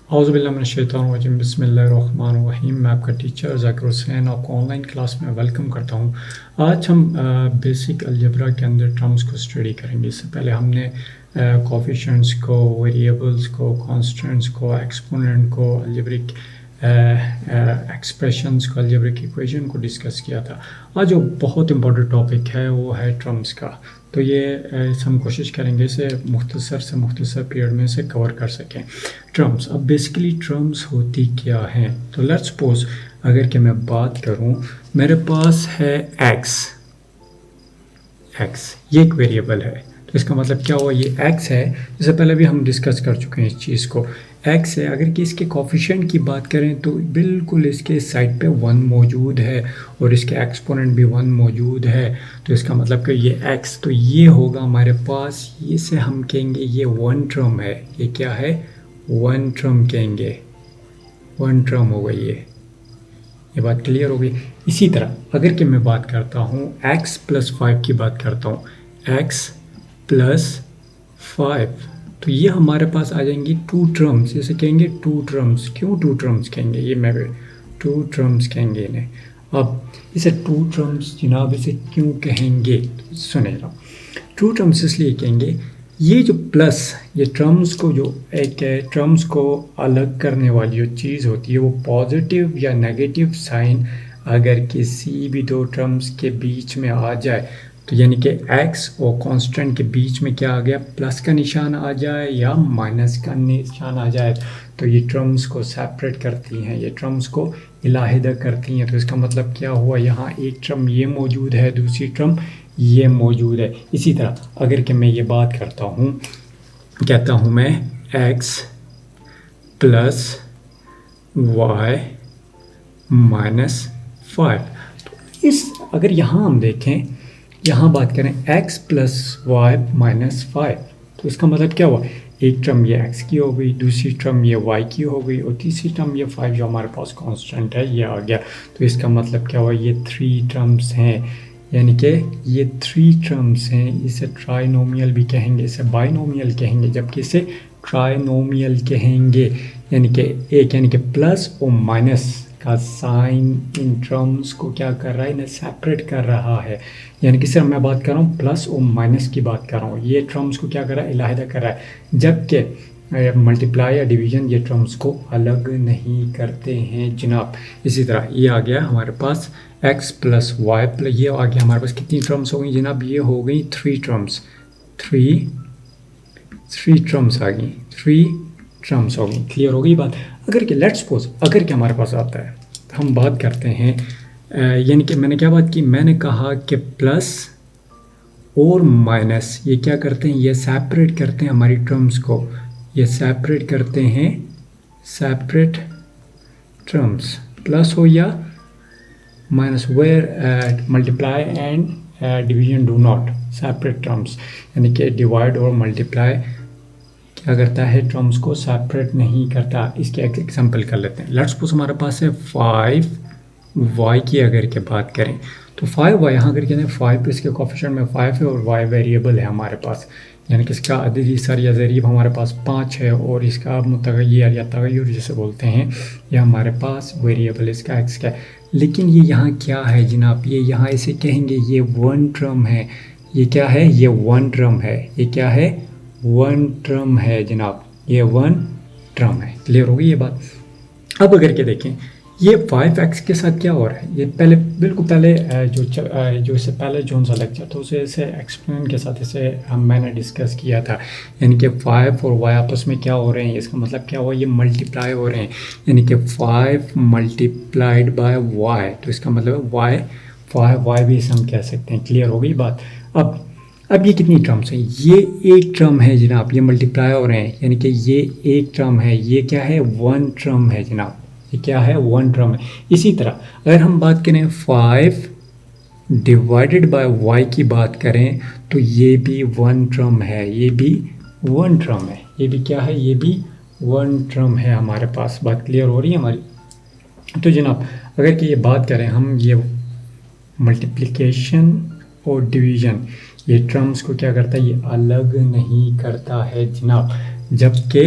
औज़ुबिल्लाहिमिनश्शैतानिर्रजीम बिस्मिल्लाहिर्रहमानिर्रहीम। मैं आपका टीचर ज़ाकिर हुसैन आपको ऑनलाइन क्लास में वेलकम करता हूँ। आज हम बेसिक अलजेब्रा के अंदर टर्म्स को स्टडी करेंगे। इससे पहले हमने कोफिशिएंट्स को, वेरिएबल्स को, कांस्टेंट्स को, एक्सपोनेंट को, अलजेब्रिक एक्सप्रेशंस को, अलजेब्रिक इक्वेशन को डिस्कस किया था। आज जो बहुत इंपॉर्टेंट टॉपिक है वो है टर्म्स का। तो ये हम कोशिश करेंगे इसे मुख्तसर पीरियड में से कवर कर सकें। टर्म्स, अब बेसिकली टर्म्स होती क्या हैं? तो लेट्स सपोज अगर कि मैं बात करूं, मेरे पास है x, ये एक वेरिएबल है। तो इसका मतलब क्या हुआ, ये x है। इससे पहले भी हम डिस्कस कर चुके हैं इस चीज़ को। x है, अगर कि इसके कोफिशिएंट की बात करें तो बिल्कुल इसके साइड पे 1 मौजूद है और इसके एक्सपोनेंट भी 1 मौजूद है। तो इसका मतलब कि ये x, तो ये होगा हमारे पास, ये से हम कहेंगे ये 1 टर्म है। ये क्या है? 1 टर्म कहेंगे, 1 टर्म हो गई ये बात क्लियर हो गई। इसी तरह अगर कि मैं बात करता हूँ x + 5 की बात करता हूँ, x + 5, तो ये हमारे पास आ जाएंगी 2 टर्म्स। इसे कहेंगे 2 टर्म्स। क्यों 2 टर्म्स कहेंगे? ये मैं 2 टर्म्स कहेंगे इन्हें। अब इसे 2 टर्म्स जनाब इसे क्यों कहेंगे सुनेगा। 2 टर्म्स इसलिए कहेंगे, ये जो प्लस, ये टर्म्स को, जो एक टर्म्स को अलग करने वाली जो चीज़ होती है वो पॉजिटिव या नेगेटिव साइन अगर किसी भी 2 टर्म्स के बीच में आ जाए, तो यानी कि x और कांस्टेंट के बीच में क्या आ गया, प्लस का निशान आ जाए या माइनस का निशान आ जाए, तो ये टर्म्स को सेपरेट करती हैं, ये टर्म्स को इलाहिदा करती हैं। तो इसका मतलब क्या हुआ, यहाँ एक टर्म ये मौजूद है, दूसरी टर्म ये मौजूद है। इसी तरह अगर कि मैं ये बात करता हूँ, कहता हूँ मैं x + y - 5, तो इस अगर यहाँ हम देखें, यहाँ बात करें x + y - 5, तो इसका मतलब क्या हुआ, एक टर्म ये x की हो गई, दूसरी टर्म ये y की हो गई और तीसरी टर्म ये 5 जो हमारे पास कांस्टेंट है ये आ गया। तो इसका मतलब क्या हुआ, ये 3 टर्म्स हैं, यानी कि ये 3 टर्म्स हैं। इसे ट्राइनोमियल भी कहेंगे, इसे बाइनोमियल कहेंगे, जबकि इसे ट्राइनोमियल कहेंगे। यानी कि एक, यानी कि प्लस और माइनस का साइन इन टर्म्स को क्या कर रहा है, इन्हें सेपरेट कर रहा है। यानी कि सिर्फ मैं बात कर रहा हूँ प्लस और माइनस की बात कर रहा हूँ, ये टर्म्स को क्या कर रहा है, इलाहिदा कर रहा है। जबकि मल्टीप्लाई या डिवीजन ये टर्म्स को अलग नहीं करते हैं जनाब। इसी तरह ये आ गया हमारे पास x + y, ये आ गया हमारे पास कितनी टर्म्स हो गई जनाब, ये हो गई 3 टर्म्स, 3 टर्म्स आ गई, 3 टर्म्स हो गई। क्लियर हो गई बात। अगर कि लेट्स सपोज अगर कि हमारे पास आता है, हम बात करते हैं, यानी कि मैंने क्या बात की, मैंने कहा कि प्लस और माइनस ये क्या करते हैं, ये सेपरेट करते हैं हमारी टर्म्स को, ये सेपरेट करते हैं, सेपरेट टर्म्स, प्लस हो या minus, where multiply and division do not separate terms, यानी कि डिवाइड और मल्टीप्लाई क्या करता है, टर्म्स को सेपरेट नहीं करता। इसके एक एग्जांपल कर लेते हैं। लेट्स सपोज हमारे पास है 5y की अगर के बात करें, तो 5y यहाँ अगर कहते हैं 5 पे इसके कोफिशिएंट में 5 है और y वेरिएबल है हमारे पास, यानी कि इसका अददी सर या ज़रीब हमारे पास 5 है और इसका मुतग़य्यर या तग़य्युर जिसे बोलते हैं ये हमारे पास वेरिएबल इसका x का है। लेकिन ये यहाँ क्या है जनाब, ये यहाँ इसे कहेंगे ये 1 टर्म है। ये क्या है, ये 1 टर्म है। ये क्या है, 1 टर्म है जनाब, ये 1 टर्म है। क्लियर होगी ये बात। अब अगर के देखें ये 5x के साथ क्या हो रहा है, ये पहले बिल्कुल पहले जो इससे पहले जो सा लेक्चर था उसे इसे एक्सप्लेन के साथ इसे मैंने डिस्कस किया था। यानी कि 5 और y आपस में क्या हो रहे हैं, इसका मतलब क्या हुआ, ये मल्टीप्लाई हो रहे हैं, यानी कि 5 × y, तो इसका मतलब y भी इसे हम कह सकते हैं। क्लियर हो गई बात। अब ये कितनी टर्म्स हैं, ये एक टर्म है जनाब, ये मल्टीप्लाई हो रहे हैं, यानी कि ये एक टर्म है, ये क्या है, 1 टर्म है जनाब, ये क्या है, 1 टर्म है। इसी तरह अगर हम बात करें 5 / y की बात करें, तो ये भी 1 टर्म है, ये भी 1 टर्म है, ये भी क्या है, ये भी 1 टर्म है हमारे पास। बात क्लियर हो रही है हमारी। तो जनाब अगर कि ये बात करें हम, ये मल्टीप्लिकेशन और डिवीज़न ये टर्म्स को क्या करता है, ये अलग नहीं करता है जनाब। जबकि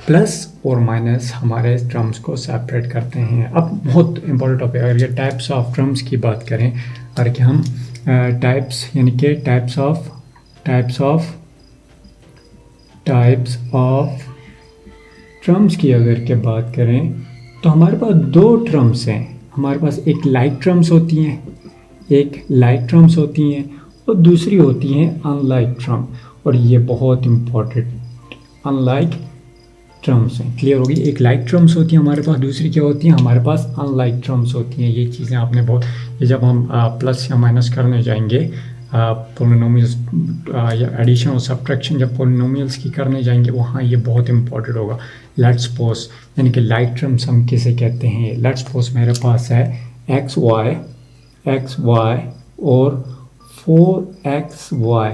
प्लस और माइनस हमारे टर्म्स को सेपरेट करते हैं। अब बहुत इंपॉर्टेंट टॉपिक, अगर ये टाइप्स ऑफ टर्म्स की बात करें, अगर कि हम टाइप्स यानी कि टाइप्स ऑफ टर्म्स की अगर के बात करें तो हमारे पास दो टर्म्स हैं। हमारे पास एक लाइक टर्म्स होती हैं और दूसरी होती हैं अनलाइक टर्म। और ये बहुत इंपॉर्टेंट अनलाइक टर्म्स हैं। क्लियर होगी? एक लाइक टर्म्स होती हैं हमारे पास, दूसरी क्या होती हैं हमारे पास अनलाइक टर्म्स होती हैं। ये चीज़ें आपने बहुत, ये जब हम प्लस या माइनस करने जाएंगे, पोलिनोमियल्स या एडिशन और सब्ट्रैक्शन जब पोलिनोमियल्स की करने जाएंगे वहाँ ये बहुत इंपॉर्टेंट होगा। लेट्स सपोज यानी कि लाइक टर्म्स हम किसे कहते हैं। लेट्स सपोज मेरे पास है एक्स वाई और 4xy।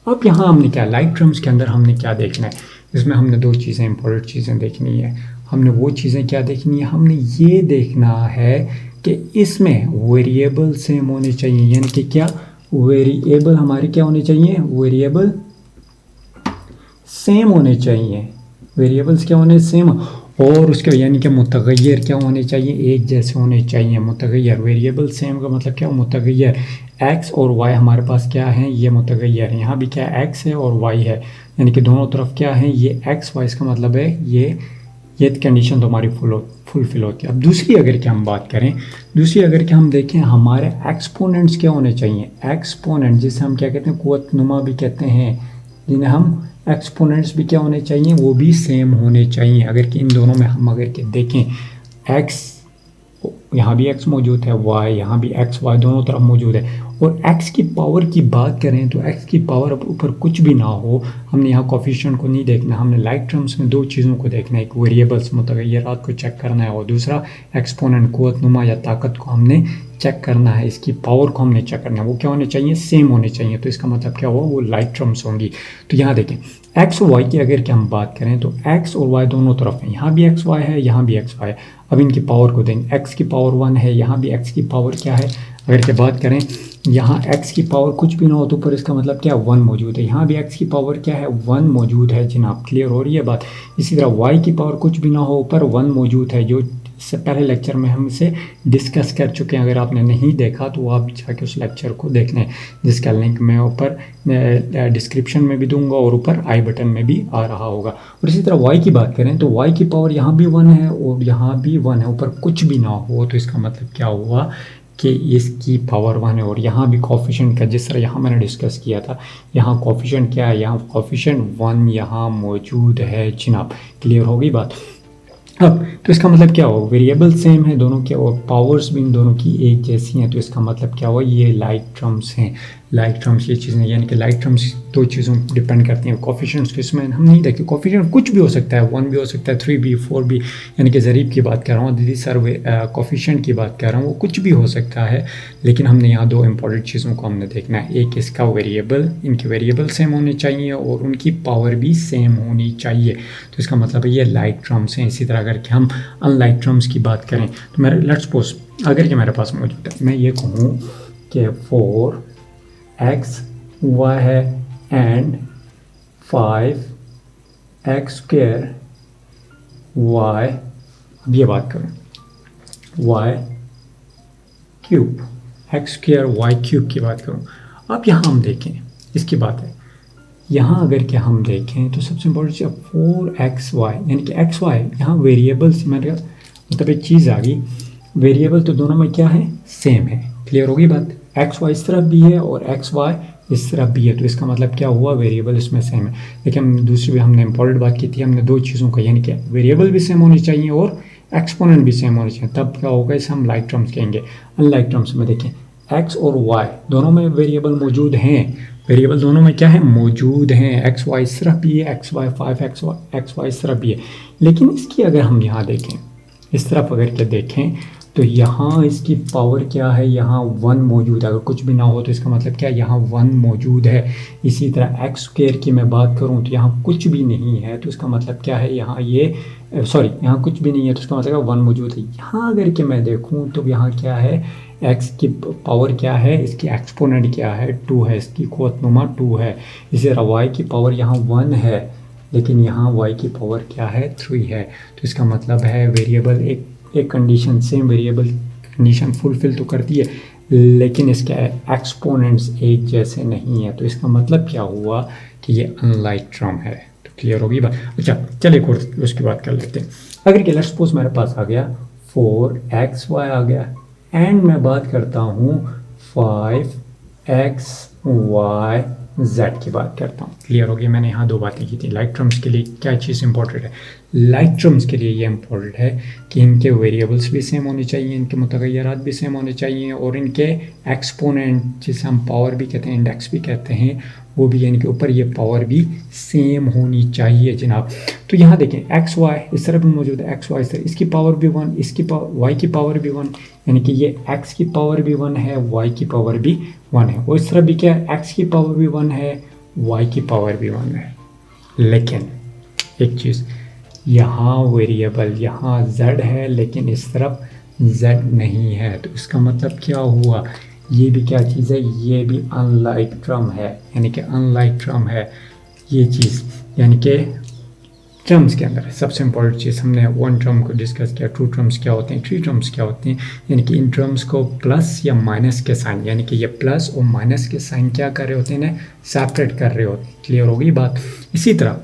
अब यहाँ हमने क्या, लाइक टर्म्स के अंदर हमने क्या देखना है, इसमें हमने दो चीज़ें इंपॉर्टेंट चीज़ें देखनी है। हमने वो चीज़ें क्या देखनी है, हमने ये देखना है कि इसमें वेरिएबल सेम होने चाहिए। यानी कि क्या, वेरिएबल हमारे क्या होने चाहिए, वेरिएबल सेम होने चाहिए। वेरिएबल्स क्या होने, सेम, और उसके यानी कि मुतगय्यर क्या होने चाहिए, एक जैसे होने चाहिए। मुतगय्यर, वेरिएबल सेम का मतलब क्या, मुतगय्यर। एक्स और वाई हमारे पास क्या है, ये मुतगय्यर है। यहाँ भी क्या एक्स है और वाई है, यानी कि दोनों तरफ क्या है, ये एक्स वाई। इसका मतलब है ये कंडीशन तो हमारी फुलफिल होती है। अब दूसरी अगर क्या हम बात करें, दूसरी अगर क्या हम देखें, हमारे एक्सपोनेंट्स क्या होने चाहिए। एक्सपोनेंट जिसे हम क्या कहते हैं, कुव्वत नुमा भी कहते हैं, जिन्हें हम एक्सपोनेंट्स भी क्या होने चाहिए, वो भी सेम होने चाहिए। अगर कि इन दोनों में हम अगर के देखें, एक्स यहाँ भी एक्स मौजूद है, वाई यहाँ भी एक्स वाई दोनों तरफ मौजूद है। और एक्स की पावर की बात करें तो एक्स की पावर ऊपर कुछ भी ना हो, हमने यहाँ कोफिशिएंट को नहीं देखना। हमने लाइक टर्म्स में दो चीज़ों को देखना है, एक वेरिएबल्स मुतगय्यरात को चेक करना है और दूसरा एक्सपोनेंट कुव्वत नुमा या ताकत को हमने चेक करना है, इसकी पावर को हमने चेक करना है। वो क्या होने चाहिए, सेम होने चाहिए। तो इसका मतलब क्या हुआ, वो लाइक टर्म्स होंगी। तो यहाँ देखें एक्स और वाई की अगर क्या हम बात करें तो एक्स और वाई दोनों तरफ है, यहाँ भी एक्स वाई है, यहाँ भी एक्स वाई है। अब इनकी पावर को देंगे, एक्स की पावर 1 है, यहाँ भी एक्स की पावर क्या है, अगर क्या बात करें यहाँ एक्स की पावर कुछ भी ना हो तो ऊपर इसका मतलब क्या, 1 मौजूद है। यहाँ भी एक्स की पावर क्या है, 1 मौजूद है जनाब। क्लियर हो रही है बात? इसी तरह वाई की पावर कुछ भी ना हो, ऊपर 1 मौजूद है, जो इससे पहले लेक्चर में हम इसे डिस्कस कर चुके हैं। अगर आपने नहीं देखा तो आप जाके उस लेक्चर को देख लें, जिसका लिंक मैं ऊपर डिस्क्रिप्शन में भी दूंगा और ऊपर आई बटन में भी आ रहा होगा। और इसी तरह वाई की बात करें तो वाई की पावर यहाँ भी 1 है और यहाँ भी 1 है, ऊपर कुछ भी ना हो तो इसका मतलब क्या हुआ कि इसकी पावर 1 है। और यहाँ भी कोफिशिएंट का, जिस तरह यहाँ मैंने डिस्कस किया था, यहाँ कोफिशिएंट क्या है, यहाँ कोफिशिएंट 1 यहाँ मौजूद है जनाब। क्लियर हो गई बात? अब तो इसका मतलब क्या हुआ, वेरिएबल सेम है दोनों के और पावर्स भी इन दोनों की एक जैसी हैं। तो इसका मतलब क्या हुआ, ये लाइक टर्म्स हैं। लाइक टर्म्स ये चीज़ें, यानी कि लाइक टर्म्स दो चीज़ों पर डिपेंड करती हैं। कोफिशिएंट्स को इसमें हम नहीं देखते, कोफिशिएंट कुछ भी हो सकता है, 1 भी हो सकता है, 3 भी, 4 भी, यानी कि ज़रीब की बात कर रहा हूँ, दीदी सर कोफिशिएंट की बात कर रहा हूँ, वो कुछ भी हो सकता है। लेकिन हमने यहाँ दो इंपॉर्टेंट चीज़ों को हमने देखना है, एक इसका वेरिएबल, इनके वेरिएबल सेम होने चाहिए और उनकी पावर भी सेम होनी चाहिए। तो इसका मतलब है ये लाइक टर्म्स हैं। इसी तरह अगर कि हम अनलाइक टर्म्स की बात करें तो मेरे लेट्स सपोज अगर कि मेरे पास मौजूद है, मैं ये कहूँ कि 4x y है एंड 5x स्क्वायर y, अब ये बात करूँ y cube, x square y cube की बात करूँ। अब यहाँ हम देखें, इसकी बात है, यहाँ अगर क्या हम देखें तो सबसे इम्पोर्टेंट चीज़ 4xy, यानी कि xy यहाँ वेरिएबल्स, मेरे मतलब एक चीज़ आ गई, वेरिएबल तो दोनों में क्या है, सेम है। क्लियर होगी बात? xy इस तरफ भी है और xy इस तरफ भी है, तो इसका मतलब क्या हुआ, वेरिएबल इसमें सेम है। लेकिन दूसरी भी हमने इंपॉर्टेंट बात की थी, हमने दो चीज़ों का, यानी कि वेरिएबल भी सेम होनी चाहिए और एक्सपोनेंट भी सेम होनी चाहिए, तब क्या होगा, इसे हम लाइक टर्म्स कहेंगे। अनलाइक टर्म्स में देखें x और y दोनों में वेरिएबल मौजूद हैं, वेरिएबल दोनों में क्या है, मौजूद हैं। एक्स वाई इस तरफ भी है, एक्स वाई 5xy इस तरफ भी है। लेकिन इसकी अगर हम यहाँ देखें, इस तरफ अगर क्या देखें तो यहाँ इसकी पावर क्या है, यहाँ 1 मौजूद है। अगर कुछ भी ना हो तो इसका मतलब क्या है, यहाँ 1 मौजूद है। इसी तरह एक्स स्क्वायर की मैं बात करूँ तो यहाँ कुछ भी नहीं है, तो इसका मतलब क्या है, यहाँ ये यहाँ कुछ भी नहीं है तो इसका मतलब 1 मौजूद है। यहाँ अगर कि मैं देखूँ तो यहाँ क्या है, एक्स की पावर क्या है, इसकी एक्सपोनेंट क्या है, 2 है, इसकी कुव्वत नुमा 2 है। इसी तरह वाई की पावर यहाँ 1 है, लेकिन यहाँ y की पावर क्या है 3 है। तो इसका मतलब है वेरिएबल एक condition same variable condition fulfil तो करती है, लेकिन इसके एक्सपोनेंट्स एक जैसे नहीं है। तो इसका मतलब क्या हुआ कि ये अनलाइक टर्म है। तो क्लियर होगी बात। अच्छा चलिए एक और उसकी बात कर लेते हैं। अगर कि लेट्स सपोज मेरे पास आ गया 4xy आ गया एंड मैं बात करता हूँ 5xyz की बात करता हूँ। क्लियर होगी। मैंने यहाँ दो बातें की थी। लाइक टर्म्स के लिए क्या चीज़ इंपॉर्टेंट है? लाइक टर्म्स के लिए ये इंपॉर्टेंट है कि इनके वेरिएबल्स भी सेम होने चाहिए, इनके मुतगय्यरात भी सेम होने चाहिए, और इनके एक्सपोनेंट जिसे हम पावर भी कहते हैं, इंडेक्स भी कहते हैं, वो भी यानी कि ऊपर ये पावर भी सेम होनी चाहिए जनाब। तो यहाँ देखें एक्स वाई इस तरह भी मौजूद है, एक्स वाई इस तरह, इसकी पावर भी 1, इसकी वाई की पावर भी 1, यानी कि ये एक्स की पावर भी 1 है, वाई की पावर भी 1 है। और इस तरह भी क्या है, एक्स की पावर भी 1 है, वाई की पावर भी 1 है। लेकिन एक चीज़, यहाँ वेरिएबल यहाँ z है लेकिन इस तरफ z नहीं है। तो इसका मतलब क्या हुआ, ये भी क्या चीज़ है, ये भी अनलाइक टर्म है, यानी कि अनलाइक टर्म है ये चीज़। यानी कि टर्म्स के अंदर सबसे इंपॉर्टेंट चीज़ हमने वन टर्म को डिस्कस किया, टू टर्म्स क्या होते हैं, थ्री टर्म्स क्या होते हैं, यानी कि इन टर्म्स को प्लस या माइनस के साइन, यानी कि ये प्लस और माइनस के साइन क्या कर रहे होते हैं ना, सेपरेट कर रहे होते हैं। क्लियर होगी बात। इसी तरह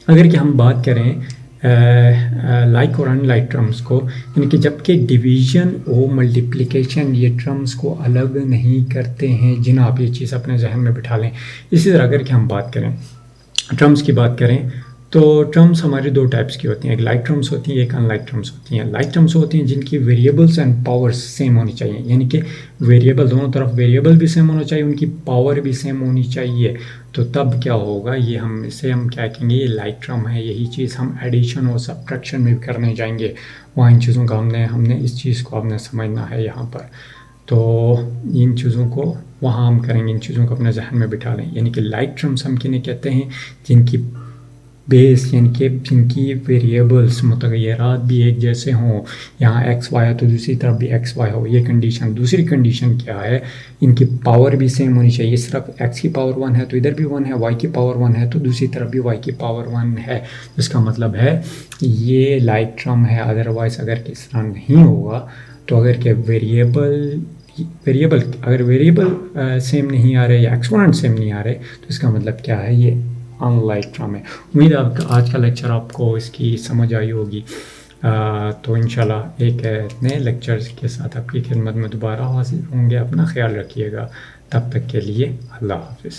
अगर कि हम बात करें लाइक और अनलाइक टर्म्स को, यानी कि जबकि डिवीजन और मल्टीप्लिकेशन ये टर्म्स को अलग नहीं करते हैं जनाब, ये चीज़ अपने जहन में बिठा लें। इसी तरह अगर कि हम बात करें टर्म्स की बात करें तो टर्म्स हमारी दो टाइप्स की होती हैं, एक लाइक टर्म्स होती हैं, एक अनलाइक टर्म्स होती हैं। लाइक टर्म्स होती हैं जिनकी वेरिएबल्स एंड पावर्स सेम होनी चाहिए, यानी कि वेरिएबल दोनों तरफ वेरिएबल भी सेम होना चाहिए, उनकी पावर भी सेम होनी चाहिए। तो तब क्या होगा, ये हम इसे हम क्या कहेंगे, ये लाइक टर्म है। यही चीज़ हम एडिशन और सब्ट्रैक्शन में भी करने जाएंगे, वहाँ इन चीज़ों का हमने इस चीज़ को हमने समझना है यहाँ पर। तो इन चीज़ों को वहाँ हम करेंगे, इन चीज़ों को अपने जहन में बिठा लें। यानी कि लाइक टर्म्स हम किन्हें कहते हैं, जिनकी बेस यानी कि जिनकी वेरिएबल्स मुतगय्यरात भी एक जैसे हों, यहाँ एक्स वाई है तो दूसरी तरफ भी एक्स वाई हो, ये कंडीशन। दूसरी कंडीशन क्या है, इनकी पावर भी सेम होनी चाहिए, इस तरफ एक्स की पावर 1 है तो इधर भी 1 है, वाई की पावर 1 है तो दूसरी तरफ भी वाई की पावर 1 है। इसका मतलब है ये लाइक टर्म है। अदरवाइज अगर किस तरह नहीं होगा तो अगर के अगर वेरिएबल सेम नहीं आ रहे या एक्सपोनेंट सेम नहीं आ रहे तो इसका मतलब क्या है, ये अनलाइक टर्म है। उम्मीद है आपका आज का लेक्चर आपको इसकी समझ आई होगी। तो इंशाल्लाह एक नए लेक्चर के साथ आपकी खिदमत में दोबारा हाजिर होंगे। अपना ख्याल रखिएगा, तब तक के लिए अल्लाह हाफिज़।